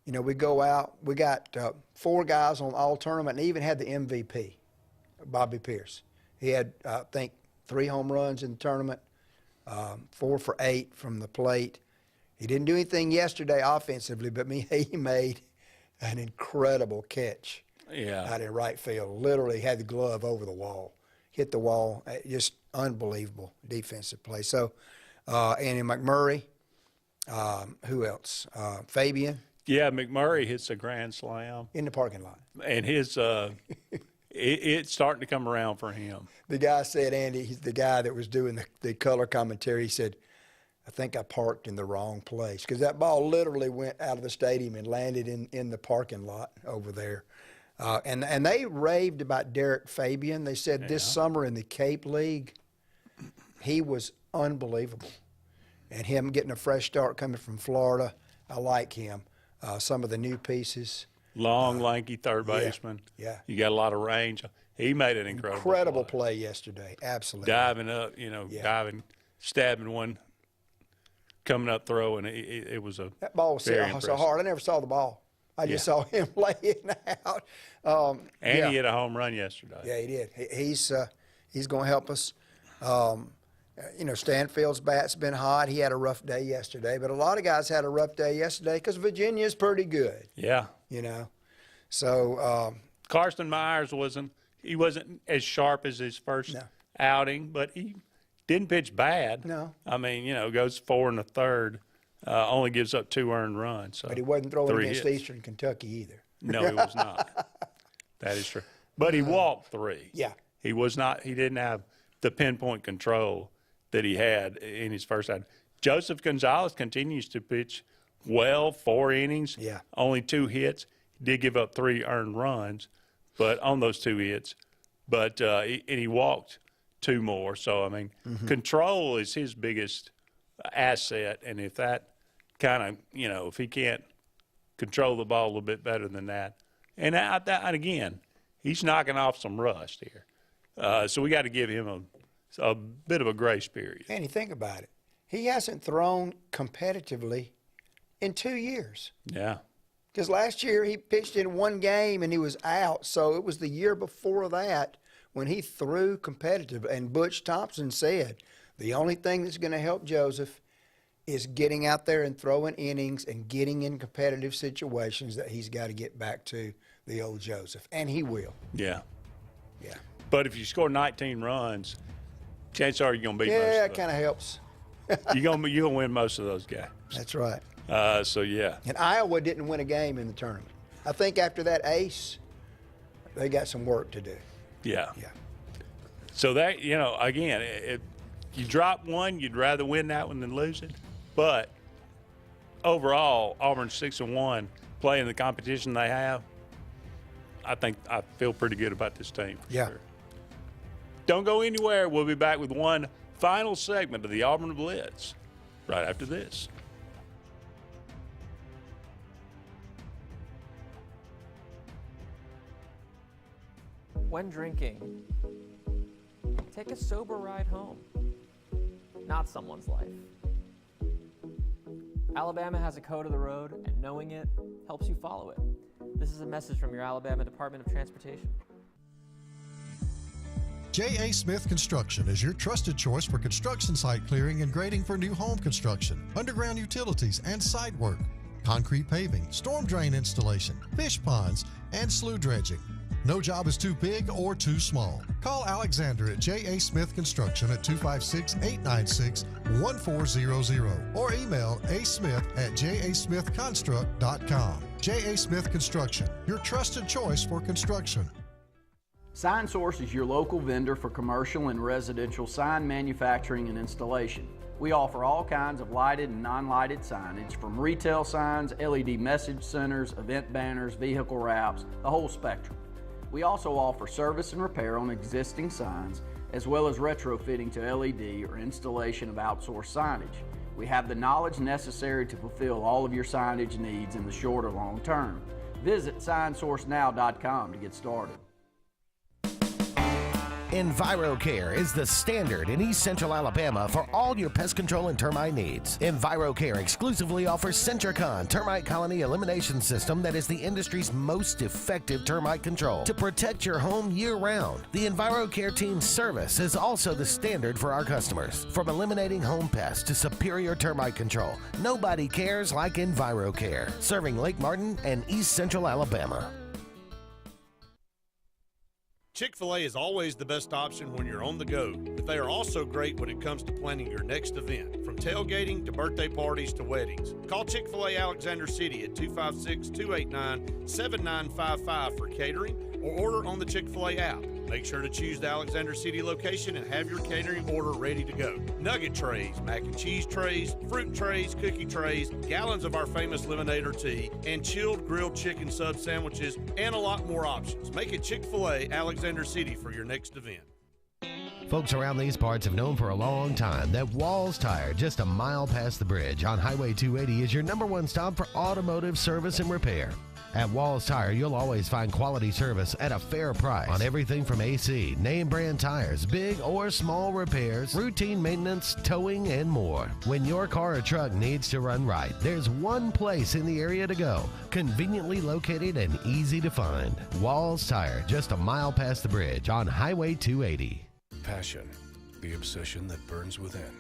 We go out. We got 4 guys on all tournament and even had the MVP, Bobby Pierce. He had, I think, 3 home runs in the tournament. 4 for 8 from the plate. He didn't do anything yesterday offensively, but he made an incredible catch out in right field. Literally had the glove over the wall, hit the wall. Just unbelievable defensive play. So, Andy McMurray, who else? Fabian. Yeah, McMurray hits a grand slam in the parking lot. And his it's starting to come around for him. The guy said, Andy, he's the guy that was doing the color commentary. He said, I think I parked in the wrong place, because that ball literally went out of the stadium and landed in the parking lot over there. And they raved about Derek Fabian. They said this summer in the Cape League, he was unbelievable. And him getting a fresh start coming from Florida, I like him. Some of the new pieces. Long, lanky third baseman. Yeah. You got a lot of range. He made an incredible play yesterday. Absolutely. Diving up, diving, stabbing one, coming up, throwing. It was a that ball was so hard. I never saw the ball. I just saw him lay it out. And he hit a home run yesterday. Yeah, he did. He's going to help us. Stanfield's bat's been hot. He had a rough day yesterday, but a lot of guys had a rough day yesterday because Virginia's pretty good. Yeah. So Carson Myers wasn't as sharp as his first outing, but he didn't pitch bad. No. I mean, goes 4 1/3, only gives up 2 earned runs. So but he wasn't throwing 3 against hits. Eastern Kentucky either. No, he was not. That is true. But he walked 3. Yeah. He was not. He didn't have the pinpoint control that he had in his first outing. Joseph Gonzalez continues to pitch well, 4 innings, only 2 hits. He did give up 3 earned runs, but on those 2 hits, and he walked 2 more. So I mean, control is his biggest asset, and if that kind of if he can't control the ball a little bit better than that, and again, he's knocking off some rust here, so we got to give him a bit of a grace period. And you think about it, he hasn't thrown competitively in 2 years. Yeah. Because last year he pitched in 1 game and he was out. So it was the year before that when he threw competitive. And Butch Thompson said the only thing that's going to help Joseph is getting out there and throwing innings and getting in competitive situations, that he's got to get back to the old Joseph. And he will. Yeah. Yeah. But if you score 19 runs, chances are you're going to beat most of them. Yeah, it kind of helps. You're gonna win most of those games. That's right. So, yeah. And Iowa didn't win a game in the tournament. I think after that ace, they got some work to do. Yeah. Yeah. So that, again, if you drop one, you'd rather win that one than lose it. But overall, Auburn's 6-1, playing the competition they have. I feel pretty good about this team. Yeah. Sure. Don't go anywhere. We'll be back with one final segment of the Auburn Blitz right after this. When drinking, take a sober ride home, not someone's life. Alabama has a code of the road, and knowing it helps you follow it. This is a message from your Alabama Department of Transportation. J.A. Smith Construction is your trusted choice for construction site clearing and grading for new home construction, underground utilities and site work, concrete paving, storm drain installation, fish ponds, and slough dredging. No job is too big or too small. Call Alexander at J.A. Smith Construction at 256-896-1400 or email asmith@jasmithconstruct.com. J.A. Smith Construction, your trusted choice for construction. Sign Source is your local vendor for commercial and residential sign manufacturing and installation. We offer all kinds of lighted and non-lighted signage, from retail signs, LED message centers, event banners, vehicle wraps, the whole spectrum. We also offer service and repair on existing signs, as well as retrofitting to LED or installation of outsourced signage. We have the knowledge necessary to fulfill all of your signage needs in the short or long term. Visit signsourcenow.com to get started. EnviroCare is the standard in East Central Alabama for all your pest control and termite needs. EnviroCare exclusively offers Centricon termite colony elimination system that is the industry's most effective termite control to protect your home year-round. The EnviroCare team's service is also the standard for our customers. From eliminating home pests to superior termite control, nobody cares like EnviroCare, serving Lake Martin and East Central Alabama. Chick-fil-A is always the best option when you're on the go, but they are also great when it comes to planning your next event, from tailgating to birthday parties to weddings. Call Chick-fil-A Alexander City at 256-289-7955 for catering or order on the Chick-fil-A app. Make sure to choose the Alexander City location and have your catering order ready to go. Nugget trays, mac and cheese trays, fruit trays, cookie trays, gallons of our famous lemonade or tea, and chilled grilled chicken sub sandwiches, and a lot more options. Make it Chick-fil-A Alexander City for your next event. Folks around these parts have known for a long time that Walls Tire, just a mile past the bridge on Highway 280, is your #1 stop for automotive service and repair. At Walls Tire, you'll always find quality service at a fair price on everything from AC, name brand tires, big or small repairs, routine maintenance, towing, and more. When your car or truck needs to run right, there's one place in the area to go, conveniently located and easy to find. Walls Tire, just a mile past the bridge on Highway 280. Passion, the obsession that burns within.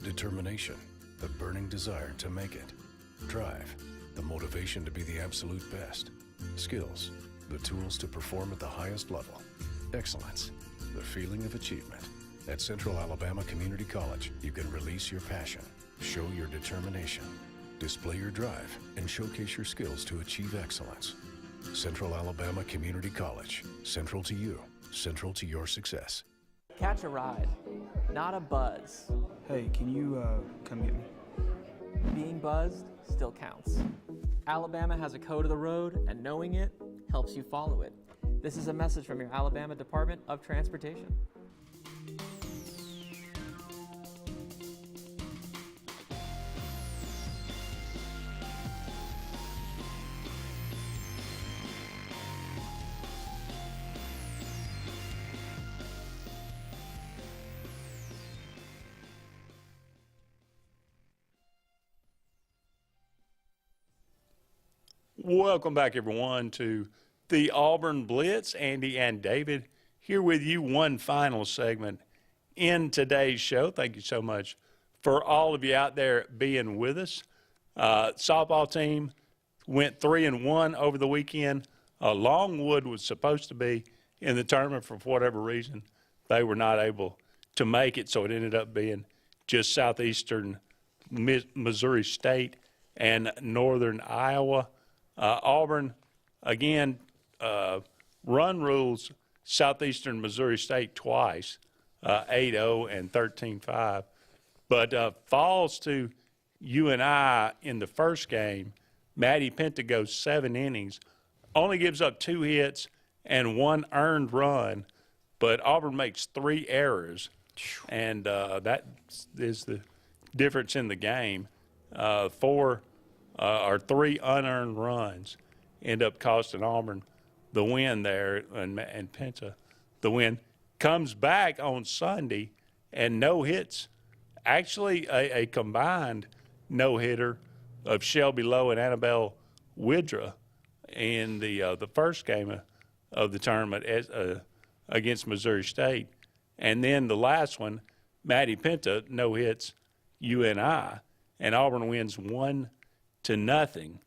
Determination, the burning desire to make it. Drive, the motivation to be the absolute best. Skills, the tools to perform at the highest level. Excellence, the feeling of achievement. At Central Alabama Community College, you can release your passion, show your determination, display your drive, and showcase your skills to achieve excellence. Central Alabama Community College, central to you, central to your success. Catch a ride, not a buzz. Hey, can you come get me? Being buzzed still counts. Alabama has a code of the road, and knowing it helps you follow it. This is a message from your Alabama Department of Transportation. Welcome back, everyone, to the Auburn Blitz. Andy and David here with you. One final segment in today's show. Thank you so much for all of you out there being with us. Softball team went 3-1 over the weekend. Longwood was supposed to be in the tournament for whatever reason. They were not able to make it, so it ended up being just Southeastern Missouri State and Northern Iowa. Auburn, again, run rules Southeastern Missouri State twice, 8-0 and 13-5, but falls to UNI in the first game. Maddie Penta goes 7 innings, only gives up 2 hits and 1 earned run, but Auburn makes 3 errors, and that is the difference in the game. 3 unearned runs end up costing Auburn the win there, and Penta the win. Comes back on Sunday and no hits. Actually, a combined no-hitter of Shelby Lowe and Annabelle Widra in the first game of the tournament against Missouri State. And then the last one, Maddie Penta no hits UNI, and Auburn wins 1-0. 11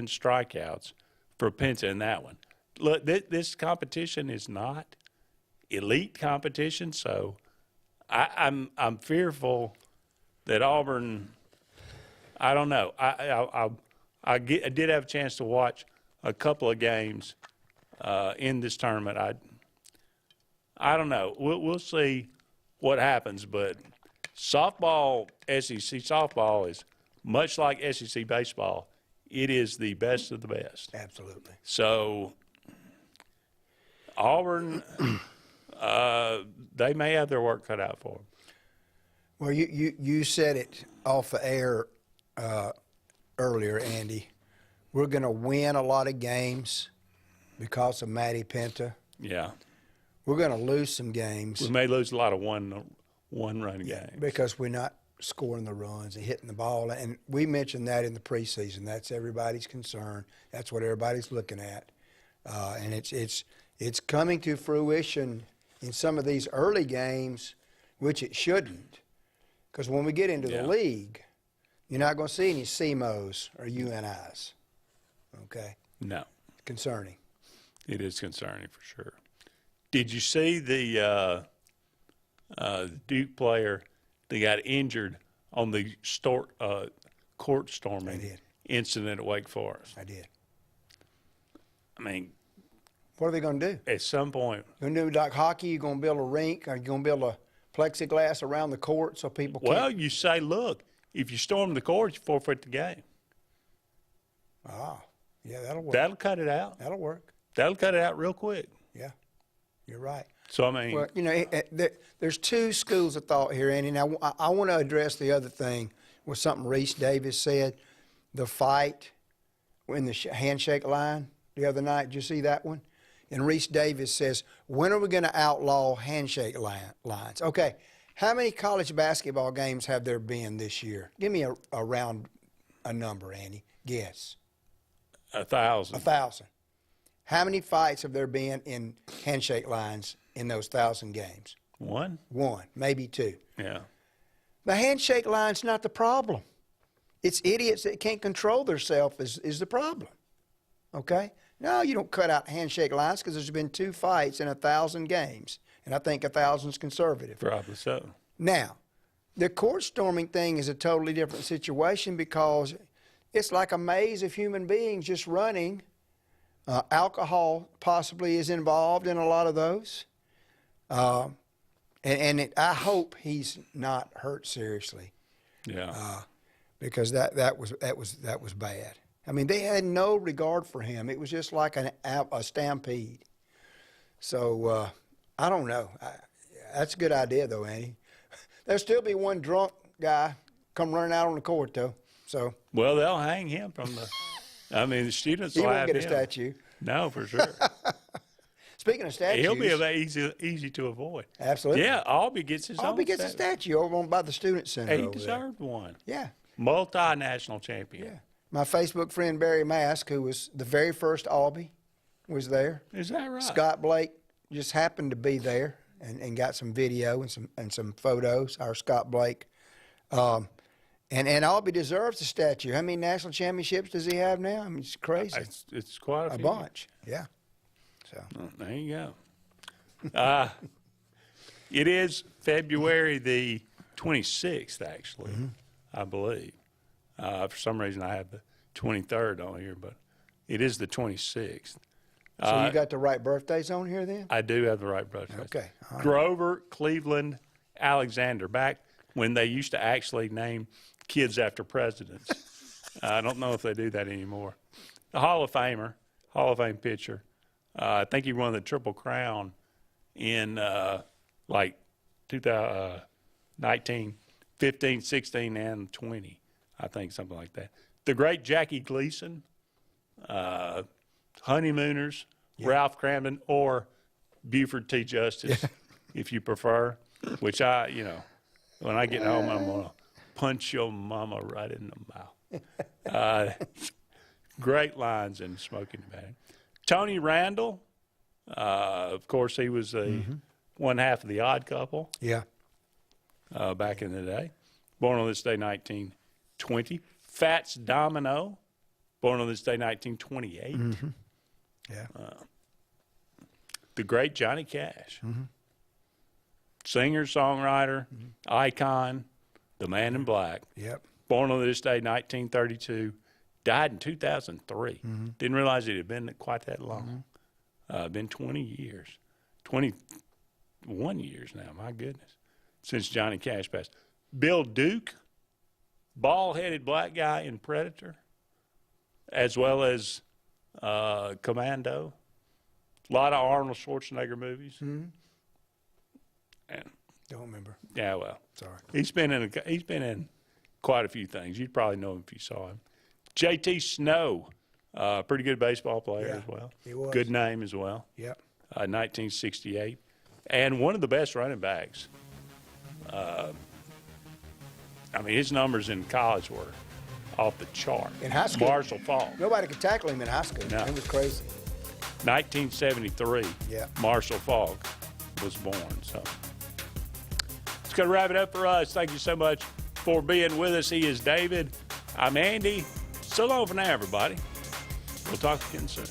strikeouts for Penta in that one. Look, this competition is not elite competition, so I'm fearful that Auburn. I don't know. I did have a chance to watch a couple of games in this tournament. I don't know. We'll see what happens, but softball, SEC softball is much like SEC baseball. It is the best of the best. Absolutely. So Auburn, they may have their work cut out for them. Well, you said it off the air earlier, Andy. We're going to win a lot of games because of Maddie Penta. Yeah. we're going to lose some games. We may lose a lot of one-run games. Because we're not scoring the runs and hitting the ball. And we mentioned that in the preseason. That's everybody's concern. That's what everybody's looking at. And it's coming to fruition in some of these early games, which it shouldn't. Because when we get into the league, you're not going to see any CMOs or UNIs. Okay? No. Concerning. It is concerning for sure. Did you see the Duke player that got injured on the court storming incident at Wake Forest? I did. I mean, what are they going to do? At some point. You're going to do like hockey? You're going to build a rink? Are you going to build a plexiglass around the court so people can't? Well, you say, look, if you storm the court, you forfeit the game. Ah, yeah, that'll work. That'll cut it out. That'll work. That'll cut it out real quick. Yeah, you're right. So, I mean. Well, you know, there's two schools of thought here, Andy. Now, I want to address the other thing with something Reese Davis said, the fight in the handshake line the other night. Did you see that one? And Reese Davis says, when are we going to outlaw handshake lines? Okay, how many college basketball games have there been this year? Give me a number, Andy. Guess. 1,000. 1,000. How many fights have there been in handshake lines in those 1,000 games? One, maybe two. Yeah. The handshake line's not the problem. It's idiots that can't control themselves is the problem. Okay? No, you don't cut out handshake lines because there's been 2 fights in 1,000 games, and I think 1,000's conservative. Probably so. Now, the court storming thing is a totally different situation because it's like a maze of human beings just running. Alcohol possibly is involved in a lot of those. I hope he's not hurt seriously. Yeah. Because that was bad. I mean, they had no regard for him. It was just like a stampede. So I don't know. That's a good idea, though, Andy. There'll still be one drunk guy come running out on the court, though. So. Well, they'll hang him from the. I mean, the students will have He won't get him. a statue. No, for sure. Speaking of statues. He'll be easy to avoid. Absolutely. Yeah, Albee gets his own Albee gets a statue over by the Student Center. He over deserved there. one. Yeah. Multinational champion. Yeah. My Facebook friend Barry Mask, who was the very first Albee, was there. Is that right? Scott Blake just happened to be there and got some video and some photos. Our Scott Blake. And Albee deserves a statue. How many national championships does he have now? I mean, it's crazy. It's quite a few. bunch. Yeah. So there you go. It is February the 26th, actually, I believe. For some reason, I have the 23rd on here, but it is the 26th. So you got the right birthdays on here then? I do have the right birthdays. Okay. All right. Grover, Cleveland, Alexander, back when they used to actually name kids after presidents. I don't know if they do that anymore. The Hall of Famer, Hall of Fame pitcher. I think he won the Triple Crown in like 2019, 15, 16, and 20. I think something like that. The great Jackie Gleason, Honeymooners, Ralph Cramden, or Buford T. Justice, if you prefer, which when I get home, I'm going to punch your mama right in the mouth. Great lines in Smoking the Bandit. Tony Randall, of course, he was one half of the Odd Couple. Yeah. Back in the day. Born on this day, 1920. Fats Domino, born on this day, 1928. Yeah. The great Johnny Cash. Singer, songwriter, icon, the man in black. Yep. Born on this day, 1932. Died in 2003. Didn't realize it had been quite that long. Been 20 years. 21 years now, my goodness, since Johnny Cash passed. Bill Duke, bald-headed black guy in Predator, as well as Commando. A lot of Arnold Schwarzenegger movies. And don't remember. Yeah, well, sorry. He's been in quite a few things. You'd probably know him if you saw him. J.T. Snow, pretty good baseball player as well. He was. Good name as well. Yep. 1968. and one of the best running backs. I mean, his numbers in college were off the chart. In high school, Marshall Falk. nobody could tackle him in high school. No. It was crazy. 1973, Yeah. Marshall Falk was born. So it's going to wrap it up for us. Thank you so much for being with us. He is David. I'm Andy. So long for now, everybody. We'll talk again soon.